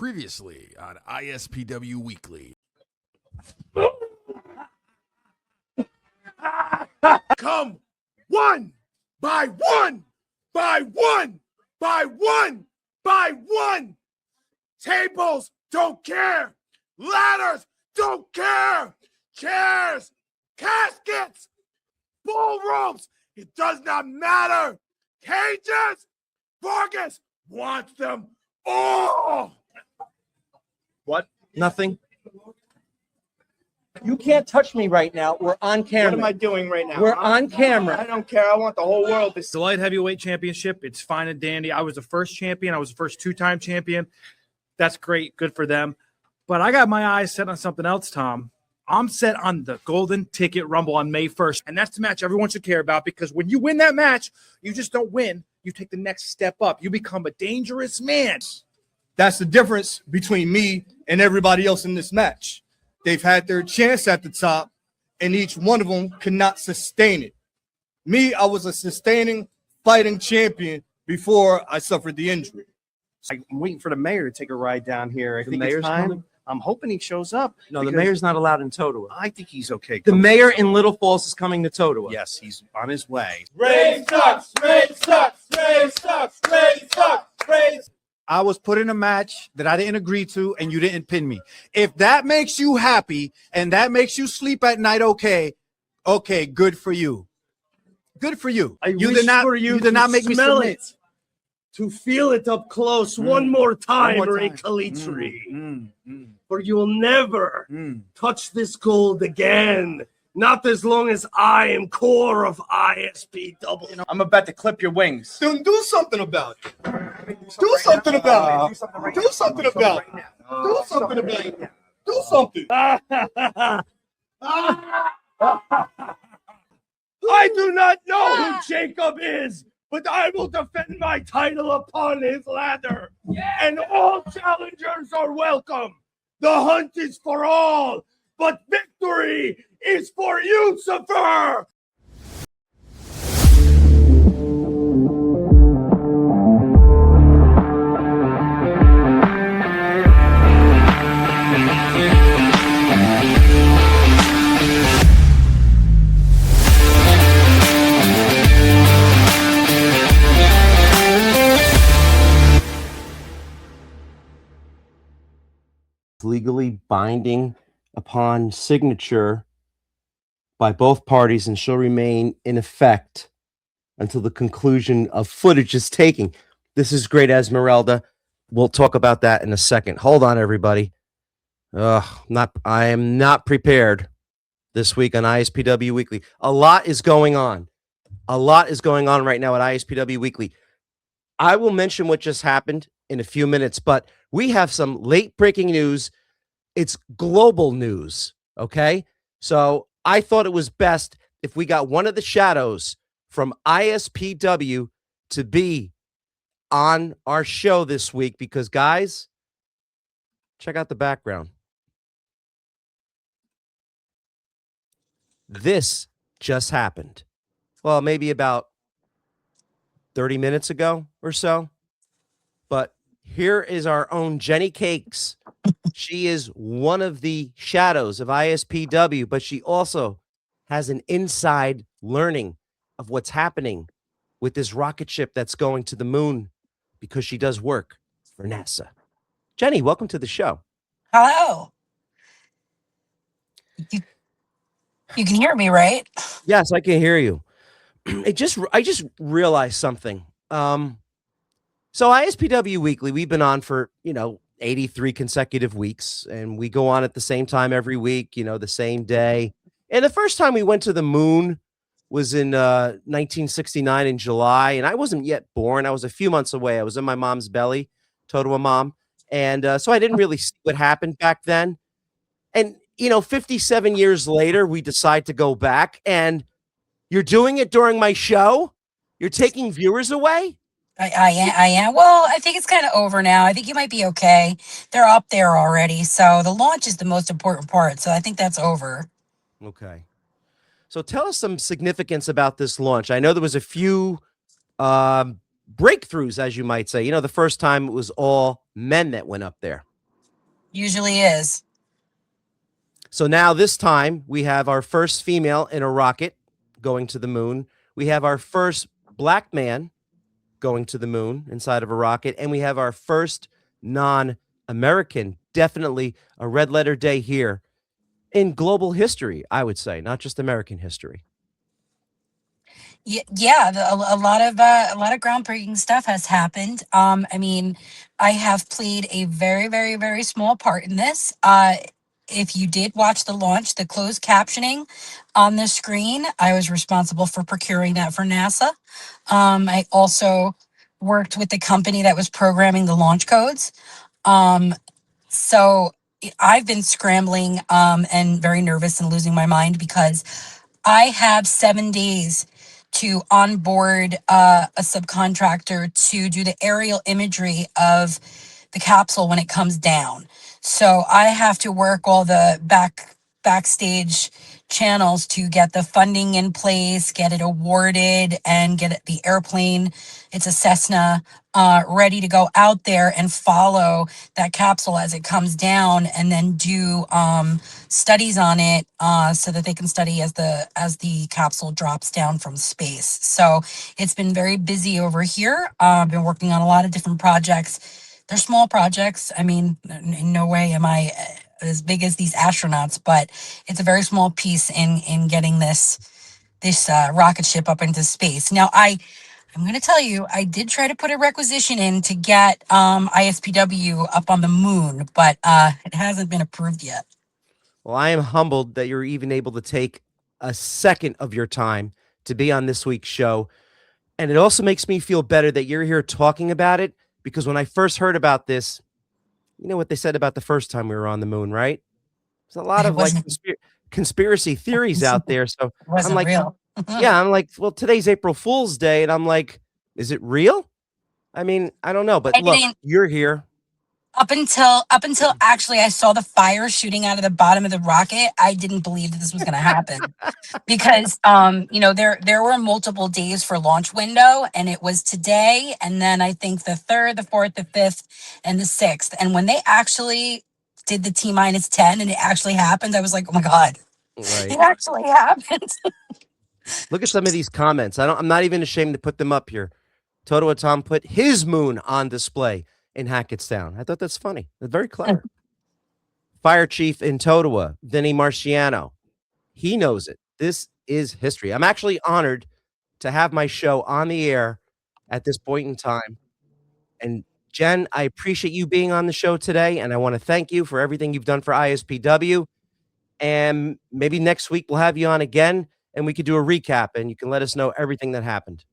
Previously on ISPW Weekly. Come one by one, by one, by one, by one. Tables don't care. Ladders don't care. Chairs, caskets, bull ropes. It does not matter. Cages, Vargas wants them all. What? Nothing? You can't touch me right now. We're on camera. What am I doing right now? We're on camera. I don't care. I want the whole world to see. The light heavyweight championship, it's fine and dandy. I was the first champion. I was the first two-time champion. That's great. Good for them. But I got my eyes set on something else, Tom. I'm set on the Golden Ticket Rumble on May 1st. And that's the match everyone should care about, because when you win that match, you just don't win. You take the next step up. You become a dangerous man. That's the difference between me and everybody else in this match. They've had their chance at the top, and each one of them could not sustain it. Me, I was a sustaining, fighting champion before I suffered the injury. I'm waiting for the mayor to take a ride down here. I think mayor's it's time. coming? I'm hoping he shows up. No, the because mayor's not allowed in Totowa. I think he's okay. The mayor in Little Falls is coming to Totowa. Yes, he's on his way. Ray sucks. Ray sucks. Ray sucks. Ray sucks. Ray. I was put in a match that I didn't agree to, and you didn't pin me. If that makes you happy and that makes you sleep at night, okay, good for you. Good for you. You did not make me submit. To feel it up close one more time, Ray Calitri. For you will never touch this gold again. Not as long as I am core of ISPW. I'm about to clip your wings. Then do something about it. Do something about it. Do something about it. Do something about it. Do something. I do not know who Jacob is, but I will defend my title upon his ladder. And all challengers are welcome. The hunt is for all, but victory is for Lucifer. Legally binding upon signature by both parties and shall remain in effect until the conclusion of footage is taken. This is great, Esmeralda. We'll talk about that in a second. Hold on, everybody. I am not prepared this week on ISPW Weekly. A lot is going on. A lot is going on right now at ISPW Weekly. I will mention what just happened in a few minutes, but we have some late breaking news. It's global news, okay? So I thought it was best if we got one of the shadows from ISPW to be on our show this week, because, guys, check out the background. This just happened. Well, maybe about 30 minutes ago or so. But here is our own Jenny Cakes. She is one of the shadows of ISPW, but she also has an inside learning of what's happening with this rocket ship that's going to the moon, because she does work for NASA. Jenny, welcome to the show. Hello. You can hear me, right? Yes, I can hear you. I just realized something. So ISPW Weekly, we've been on for, 83 consecutive weeks, and we go on at the same time every week, the same day. And the first time we went to the moon was in 1969 in July, and I wasn't yet born. I was a few months away. I was in my mom's belly, Totowa mom. And so I didn't really see what happened back then. And, 57 years later, we decide to go back, and you're doing it during my show? You're taking viewers away? I am. Well, I think it's kind of over now. I think you might be okay. They're up there already. So the launch is the most important part. So I think that's over. Okay. So tell us some significance about this launch. I know there was a few breakthroughs, as you might say. The first time it was all men that went up there. Usually is. So now this time we have our first female in a rocket going to the moon. We have our first black man going to the moon inside of a rocket. And we have our first non-American. Definitely a red letter day here in global history, I would say, not just American history. Yeah, a lot of groundbreaking stuff has happened. I mean, I have played a very, very, very small part in this. If you did watch the launch, the closed captioning on the screen, I was responsible for procuring that for NASA. I also worked with the company that was programming the launch codes. So I've been scrambling and very nervous and losing my mind because I have 7 days to onboard a subcontractor to do the aerial imagery of the capsule when it comes down. So I have to work all the backstage channels to get the funding in place, get it awarded, and get the airplane. It's a Cessna, ready to go out there and follow that capsule as it comes down, and then do studies on it so that they can study as the capsule drops down from space. So it's been very busy over here. I've been working on a lot of different projects. They're small projects. I mean, in no way am I as big as these astronauts, but it's a very small piece in getting this rocket ship up into space. Now, I'm going to tell you, I did try to put a requisition in to get ISPW up on the moon, but it hasn't been approved yet. Well, I am humbled that you're even able to take a second of your time to be on this week's show. And it also makes me feel better that you're here talking about it, because when I first heard about this, you know what they said about the first time we were on the moon, right? There's a lot of like conspiracy theories out there. So I'm like, real. yeah, I'm like, well, today's April Fool's Day. And I'm like, is it real? I mean, I don't know, but look, you're here. Up until actually I saw the fire shooting out of the bottom of the rocket, I didn't believe that this was going to happen. Because there were multiple days for launch window, and it was today, and then I think the 3rd, the 4th, the 5th, and the 6th. And when they actually did the T-10 and it actually happened, I was like, oh my God, Right. It actually happened. Look at some of these comments. I'm not even ashamed to put them up here. Toto Tom put his moon on display in Hackettstown. I thought that's funny. That's very clever. Fire Chief in Totowa, Vinny Marciano. He knows it. This is history. I'm actually honored to have my show on the air at this point in time. And Jen, I appreciate you being on the show today, and I want to thank you for everything you've done for ISPW. And maybe next week we'll have you on again, and we could do a recap, and you can let us know everything that happened.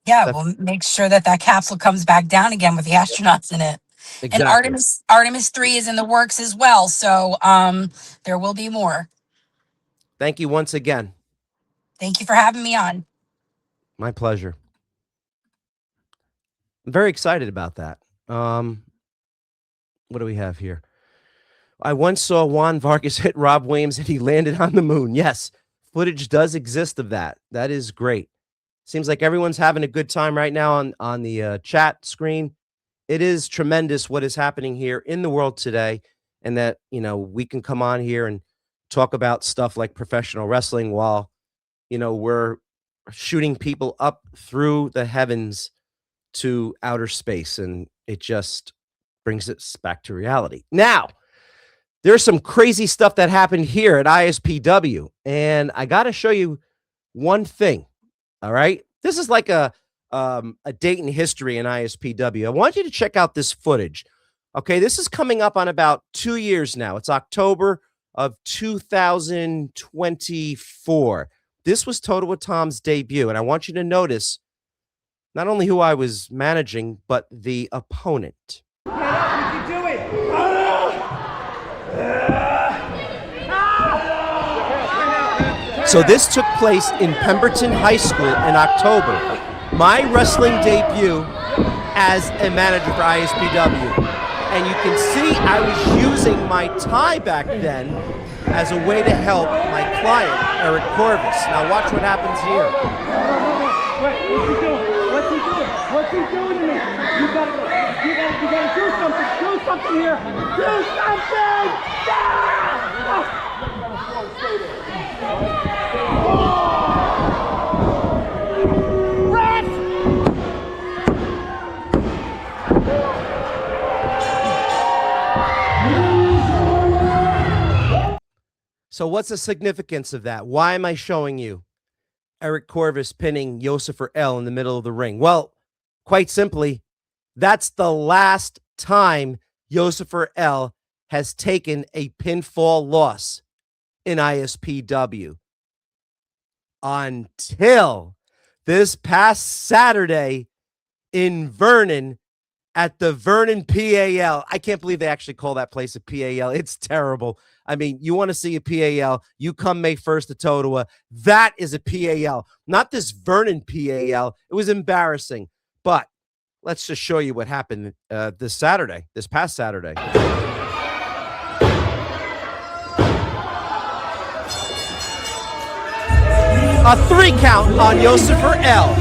Yeah, we'll make sure that capsule comes back down again with the astronauts in it. Exactly. And Artemis 3 is in the works as well. So there will be more. Thank you once again. Thank you for having me on. My pleasure. I'm very excited about that. What do we have here? I once saw Juan Vargas hit Rob Williams and he landed on the moon. Yes, footage does exist of that. That is great. Seems like everyone's having a good time right now on the chat screen. It is tremendous what is happening here in the world today, and that, we can come on here and talk about stuff like professional wrestling while, we're shooting people up through the heavens to outer space, and it just brings us back to reality. Now, there's some crazy stuff that happened here at ISPW, and I got to show you one thing. All right. This is like a date in history in ISPW. I want you to check out this footage. Okay. This is coming up on about 2 years now. It's October of 2024. This was Toto Tom's debut. And I want you to notice not only who I was managing, but the opponent. Get up, you can do it. So this took place in Pemberton High School in October. My wrestling debut as a manager for ISPW. And you can see I was using my tie back then as a way to help my client, Eric Corvus. Now watch what happens here. Wait, what's he doing? What's he doing? What's he doing to me? You gotta do something. Do something. something here. Do something. So what's the significance of that? Why am I showing you Eric Corvus pinning Yosifer L in the middle of the ring? Well, quite simply, that's the last time Yosifer L has taken a pinfall loss in ISPW until this past Saturday in Vernon at the Vernon PAL. I can't believe they actually call that place a PAL. It's terrible. I mean, you want to see a PAL, you come May 1st to Totowa. That is a PAL, not this Vernon PAL. It was embarrassing. But let's just show you what happened this past Saturday. A 3 count on Yosifer L.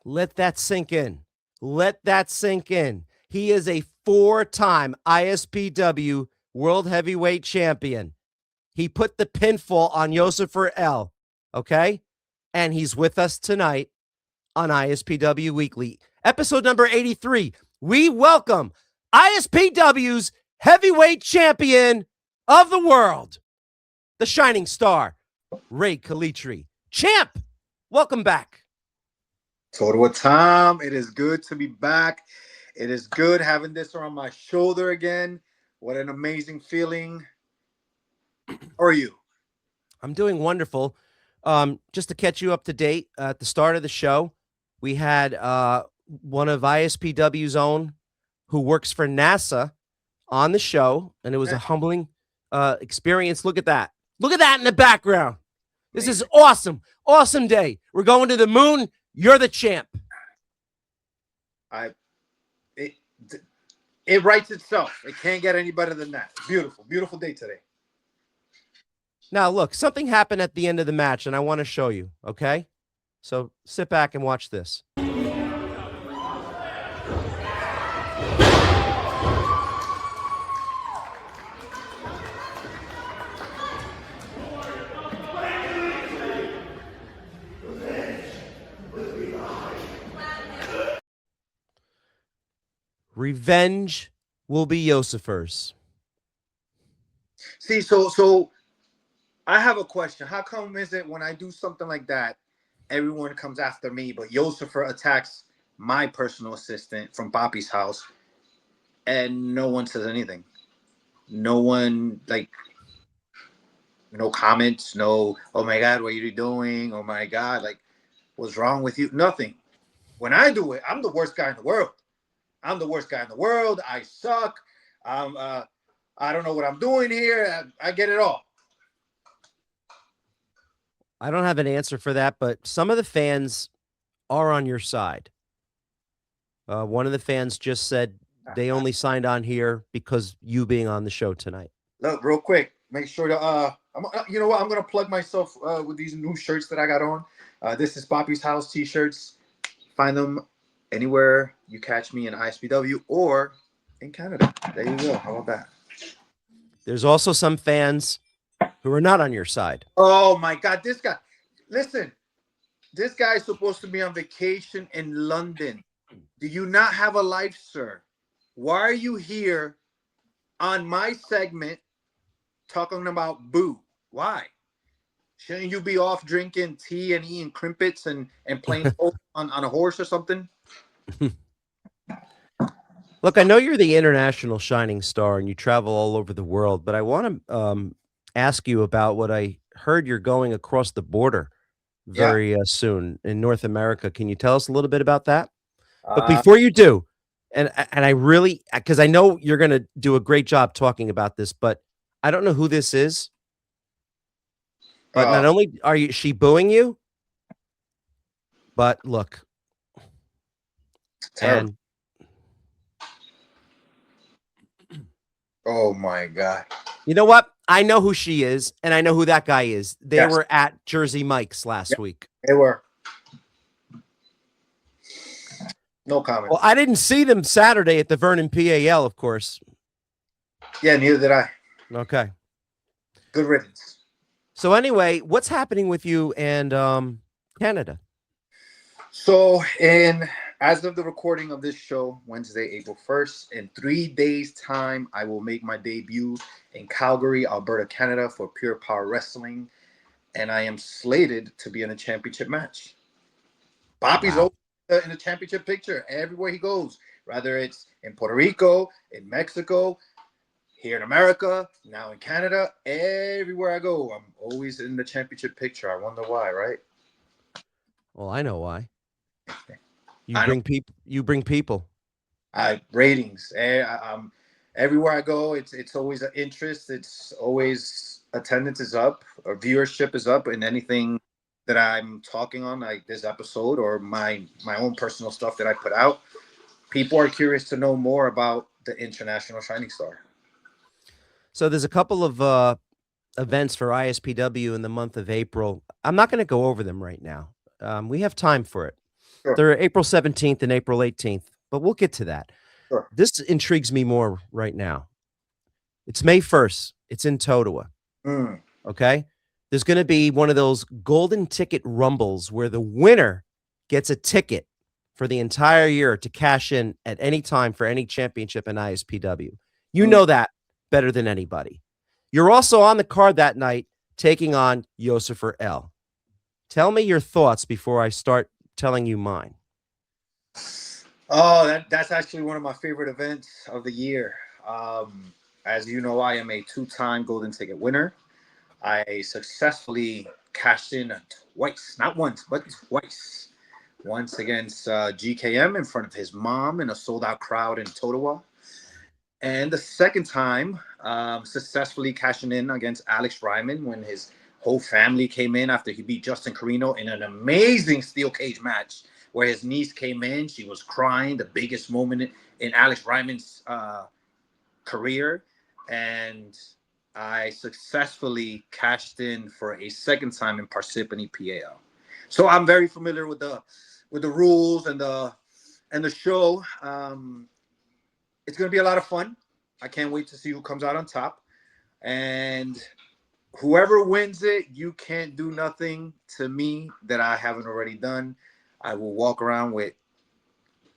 Let that sink in. Let that sink in. He is a 4-time ISPW World Heavyweight Champion. He put the pinfall on Yosifer L, okay? And he's with us tonight on ISPW Weekly. Episode number 83. We welcome ISPW's heavyweight champion of the world, the shining star, Ray Calitri. Champ, welcome back. Total time. It is good to be back. It is good having this on my shoulder again. What an amazing feeling. How are you? I'm doing wonderful. Just to catch you up to date, at the start of the show, we had one of ISPW's own who works for NASA on the show, and it was a humbling experience. Look at that. Look at that in the background. This is awesome. Awesome day. We're going to the moon. You're the champ. It writes itself. It can't get any better than that. Beautiful, beautiful day today. Now, look, something happened at the end of the match, and I want to show you, okay? So sit back and watch this. Revenge will be Yosifer's. See, so I have a question. How come is it when I do something like that, everyone comes after me, but Yosifer attacks my personal assistant from Poppy's house, and no one says anything? No one, like, no comments, no, oh my God, what are you doing? Oh my God, like, what's wrong with you? Nothing. When I do it, I'm the worst guy in the world. I'm the worst guy in the world. I suck. I don't know what I'm doing here. I get it all. I don't have an answer for that, but some of the fans are on your side. One of the fans just said they only signed on here because you being on the show tonight. Look, real quick, make sure to you know what? I'm gonna plug myself with these new shirts that I got on. This is Poppy's House t-shirts. Find them anywhere you catch me in ISPW or in Canada. There you go. How about that? There's also some fans who are not on your side. Oh my God, this guy. Listen, this guy is supposed to be on vacation in London. Do you not have a life, sir? Why are you here on my segment talking about boo? Why? Shouldn't you be off drinking tea and eating crimpets and playing on a horse or something? Look, I know you're the international shining star and you travel all over the world, but I want to ask you about what I heard you're going across the border very soon in North America. Can you tell us a little bit about that? But before you do, and I really, because I know you're going to do a great job talking about this, but I don't know who this is. But not only are she booing you, but look, terrible. Oh my God. You know what? I know who she is, and I know who that guy is. They Yes. were at Jersey Mike's last Yep. week. They were. No comment. Well, I didn't see them Saturday at the Vernon PAL, of course. Yeah, neither did I. Okay. Good riddance. So anyway, what's happening with you and Canada? So, as of the recording of this show, Wednesday, April 1st, in 3 days' time, I will make my debut in Calgary, Alberta, Canada for Pure Power Wrestling, and I am slated to be in a championship match. Bobby's Wow. in the championship picture everywhere he goes, whether it's in Puerto Rico, in Mexico, here in America, now in Canada, everywhere I go, I'm always in the championship picture. I wonder why, right? Well, I know why. You I know. bring people. You bring people. Ratings. Everywhere I go, it's always an interest. It's always attendance is up or viewership is up, and anything that I'm talking on, like this episode or my own personal stuff that I put out, people are curious to know more about the International Shining Star. So there's a couple of events for ISPW in the month of April. I'm not going to go over them right now. We have time for it. Sure. They're April 17th and April 18th, but we'll get to that. Sure. This intrigues me more right now. It's May 1st. It's in Totowa. Mm. Okay. There's going to be one of those golden ticket rumbles where the winner gets a ticket for the entire year to cash in at any time for any championship in ISPW. You know that better than anybody. You're also on the card that night taking on Yosifer L. Tell me your thoughts before I start telling you mine. Oh, that's actually one of my favorite events of the year. As you know, I am a 2-time golden ticket winner. I successfully cashed in twice, not once, but twice. Once against GKM in front of his mom in a sold-out crowd in Totowa. And the second time, successfully cashing in against Alex Ryman when his whole family came in after he beat Justin Carino in an amazing steel cage match where his niece came in. She was crying, the biggest moment in Alex Ryman's career. And I successfully cashed in for a second time in Parsippany PAL. So I'm very familiar with the rules and the show. It's going to be a lot of fun. I can't wait to see who comes out on top. And whoever wins it, you can't do nothing to me that I haven't already done. I will walk around with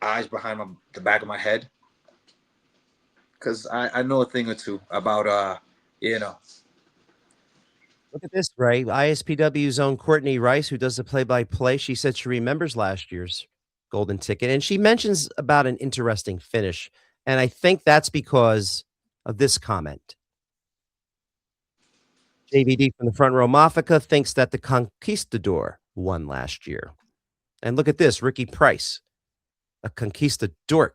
eyes behind the back of my head because I know a thing or two about, Look at this, Ray. ISPW's own Courtney Rice, who does the play-by-play, she said she remembers last year's golden ticket, and she mentions about an interesting finish. And I think that's because of this comment. JVD from the front row Mafika thinks that the Conquistador won last year. And look at this, Ricky Price, a Conquistador.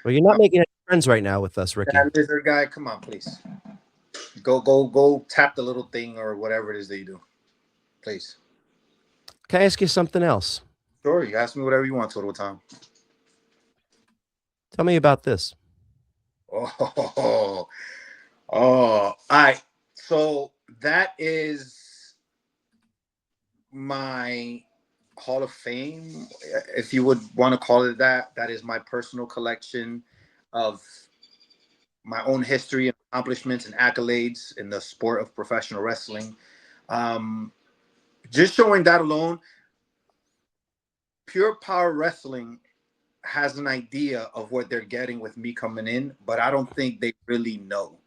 Well, you're not making any friends right now with us, Ricky. That lizard guy, come on, please. Go tap the little thing or whatever it is that you do. Please. Can I ask you something else? Sure, you ask me whatever you want, Total Time. Tell me about this. Oh, all right. So that is my Hall of Fame, if you would want to call it that. That is my personal collection of my own history and accomplishments and accolades in the sport of professional wrestling. Just showing that alone, Pure Power Wrestling has an idea of what they're getting with me coming in, but I don't think they really know.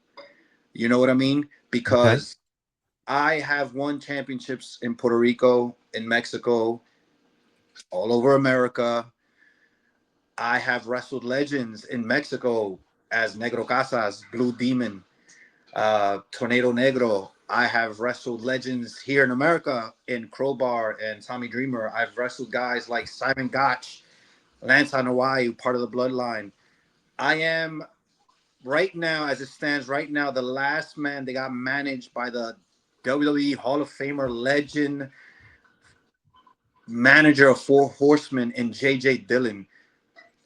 You know what I mean? Because I have won championships in Puerto Rico, in Mexico, all over America. I have wrestled legends in Mexico as Negro Casas, Blue Demon, Tornado Negro. I have wrestled legends here in America in Crowbar and Tommy Dreamer. I've wrestled guys like Simon Gotch, Lance Hawaii, part of the Bloodline. I am right now, as it stands right now, the last man that got managed by the WWE Hall of Famer legend manager of Four Horsemen in JJ Dillon.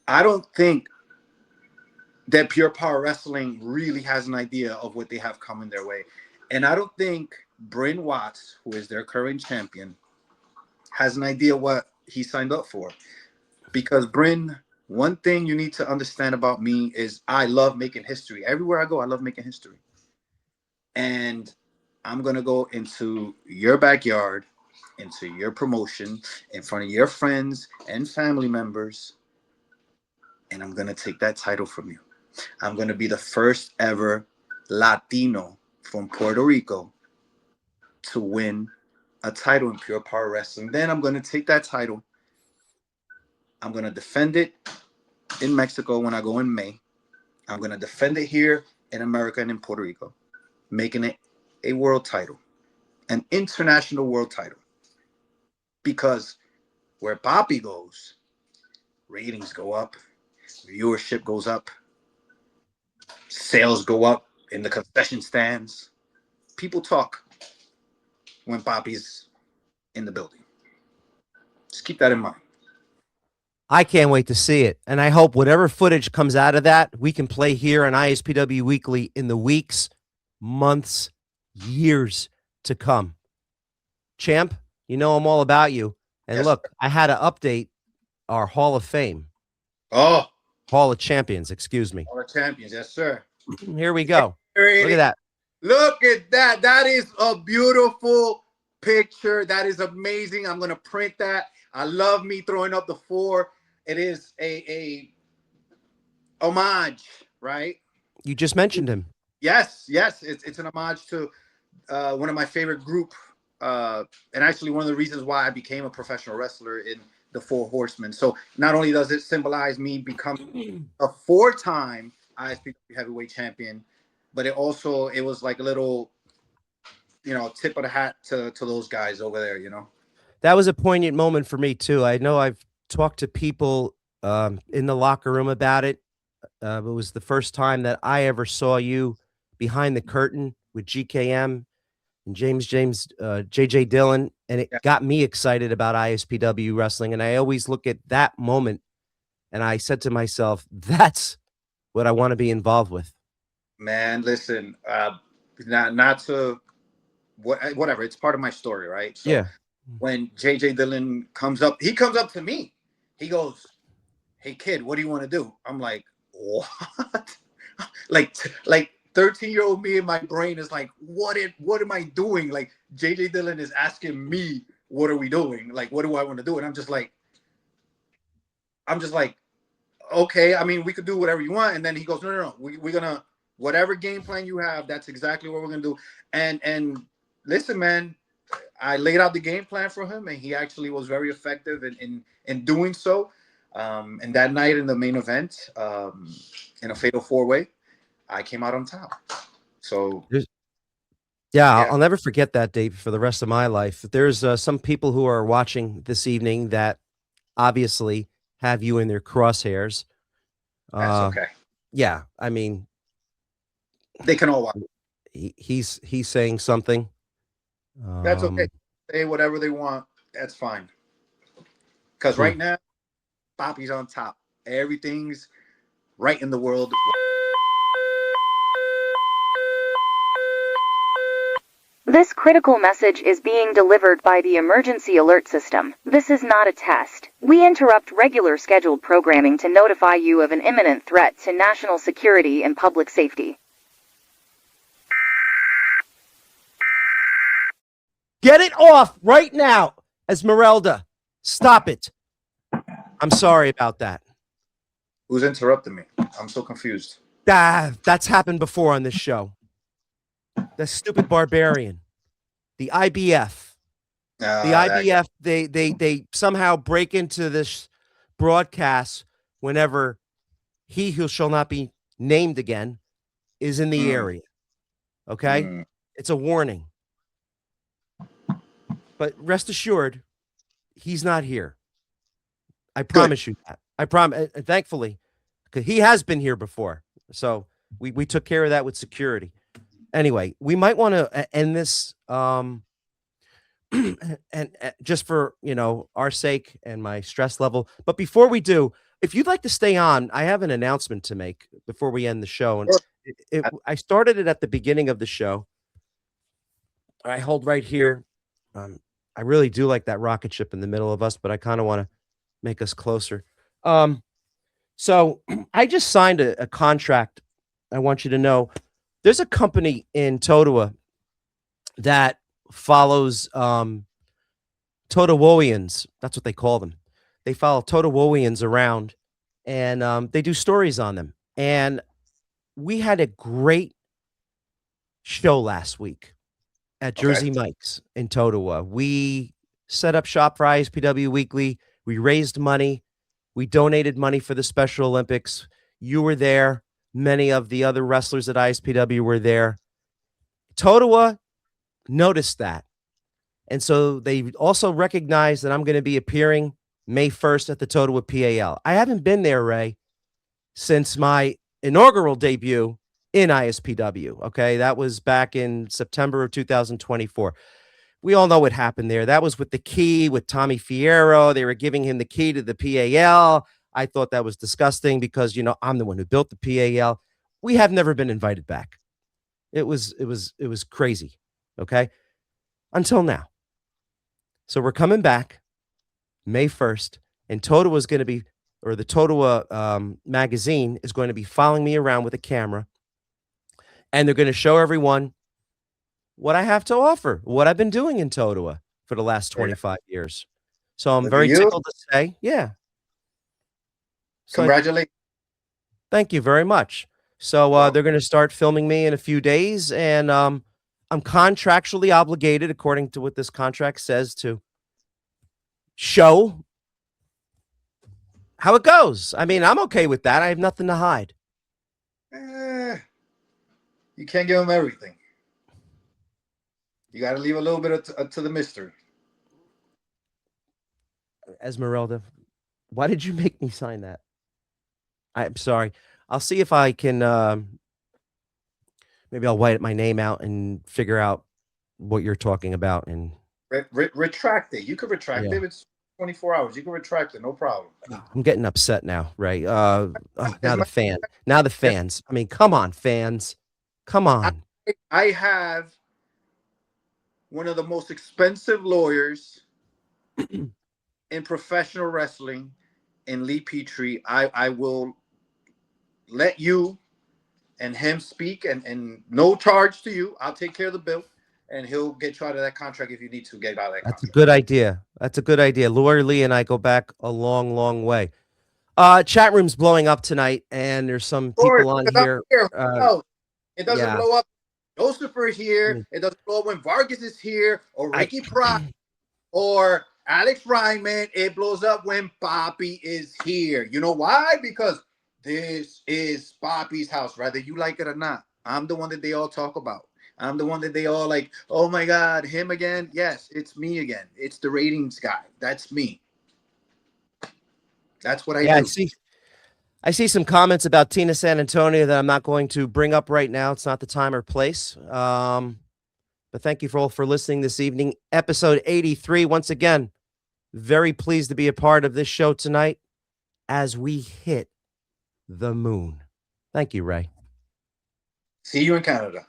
I don't think that Pure Power Wrestling really has an idea of what they have coming their way. And I don't think Bryn Watts, who is their current champion, has an idea what he signed up for. Because Bryn, one thing you need to understand about me is I love making history. Everywhere I go, I love making history. And I'm going to go into your backyard, into your promotion, in front of your friends and family members, and I'm going to take that title from you. I'm going to be the first ever Latino from Puerto Rico to win a title in Pure Power Wrestling. Then I'm going to take that title. I'm going to defend it in Mexico when I go in May. I'm going to defend it here in America and in Puerto Rico, making it a world title, an international world title. Because where Papi goes, ratings go up, viewership goes up, sales go up in the concession stands. People talk when Papi's in the building. Just keep that in mind. I can't wait to see it. And I hope whatever footage comes out of that, we can play here on ISPW Weekly in the weeks, months, years to come. Champ, you know I'm all about you. And Yes, look, sir. I had to update our Hall of Fame. Oh, Hall of Champions, excuse me. all the champions. Yes, sir. Here we go. Look at that. Look at that. That is a beautiful picture. That is amazing. I'm going to print that. I love me throwing up the 4. It is a homage, right? You just mentioned him. Yes. It's an homage to one of my favorite group, and actually one of the reasons why I became a professional wrestler in the 4 Horsemen. So not only does it symbolize me becoming a 4-time ISPW heavyweight champion, but it was like a little, tip of the hat to those guys over there, That was a poignant moment for me, too. I know I've talked to people in the locker room about it. It was the first time that I ever saw you behind the curtain with GKM and James, JJ Dillon, and it got me excited about ISPW wrestling. And I always look at that moment, and I said to myself, that's what I want to be involved with. Man, listen, not to whatever. It's part of my story, right? So Yeah. when JJ Dillon comes up to me. He goes, "Hey kid, what do you want to do?" I'm like, "What?" like 13-year-old me in my brain is like, what am I doing? Like JJ Dillon is asking me, what are we doing? Like, what do I want to do? And I'm just like, okay, I mean, we could do whatever you want. And then he goes, no. We're gonna, whatever game plan you have, that's exactly what we're gonna do. And listen, man, I laid out the game plan for him, and he actually was very effective in doing so. And that night in the main event, in a fatal 4-way, I came out on top. So yeah, I'll never forget that, Dave, for the rest of my life. There's some people who are watching this evening that obviously have you in their crosshairs. that's okay. Yeah, I mean, they can all watch. He's saying something. That's okay. Say whatever they want. That's fine. Because right now, Papi's on top. Everything's right in the world. This critical message is being delivered by the emergency alert system. This is not a test. We interrupt regular scheduled programming to notify you of an imminent threat to national security and public safety. Get it off right now, Esmeralda. Stop it. I'm sorry about that. Who's interrupting me? I'm so confused. That's happened before on this show. The stupid barbarian. The IBF. The IBF, they somehow break into this broadcast whenever he who shall not be named again is in the area. Okay? It's a warning. But rest assured, he's not here. I promise you that. I promise. Thankfully, because he has been here before. So we took care of that with security. Anyway, we might want to end this and just for, our sake and my stress level. But before we do, if you'd like to stay on, I have an announcement to make before we end the show. And Sure. I started it at the beginning of the show. I hold right here. I really do like that rocket ship in the middle of us, but I kind of want to make us closer. So I just signed a contract. I want you to know there's a company in Totowa that follows Totowoians. That's what they call them. They follow Totowoians around, and they do stories on them. And we had a great show last week at Jersey Mike's in Totowa. We set up shop for ISPW Weekly. We raised money. We donated money for the Special Olympics. You were there. Many of the other wrestlers at ISPW were there. Totowa noticed that. And so they also recognized that I'm going to be appearing May 1st at the Totowa PAL. I haven't been there, Ray, since my inaugural debut in ISPW. Okay. That was back in September of 2024. We all know what happened there. That was with the key with Tommy Fierro. They were giving him the key to the PAL. I thought that was disgusting because, I'm the one who built the PAL. We have never been invited back. It was crazy. Okay. Until now. So we're coming back May 1st, and Totowa is going to be, or the Totowa magazine is going to be following me around with a camera, and they're going to show everyone what I have to offer, what I've been doing in Totowa for the last 25 years. So I'm very tickled to say, yeah. So Congratulations. Thank you very much. So they're going to start filming me in a few days, and I'm contractually obligated, according to what this contract says, to show how it goes. I mean, I'm okay with that. I have nothing to hide. You can't give them everything. You got to leave a little bit to the mystery. Esmeralda, why did you make me sign that? I'm sorry. I'll see if I can, maybe I'll white my name out and figure out what you're talking about. And retract it. You could retract it. It's 24 hours. You can retract it. No problem. I'm getting upset now, right? Now the fans. I mean, come on, fans. Come on. I have one of the most expensive lawyers in professional wrestling in Lee Petrie. I will let you and him speak and no charge to you. I'll take care of the bill. And he'll get you out of that contract if you need to get out of that contract. That's a good idea. That's a good idea. Lawyer Lee and I go back a long, long way. Chat room's blowing up tonight, and there's some people on here. It doesn't blow up. Josepher here. It doesn't blow up when Vargas is here, or Ricky Pratt, or Alex Ryman. It blows up when Papi is here. You know why? Because this is Papi's house, whether you like it or not. I'm the one that they all talk about. I'm the one that they all like, oh my God, him again? Yes, it's me again. It's the ratings guy. That's me. That's what I do. I see some comments about Tina San Antonio that I'm not going to bring up right now. It's not the time or place. But thank you all for listening this evening. Episode 83. Once again, very pleased to be a part of this show tonight as we hit the moon. Thank you, Ray. See you in Canada.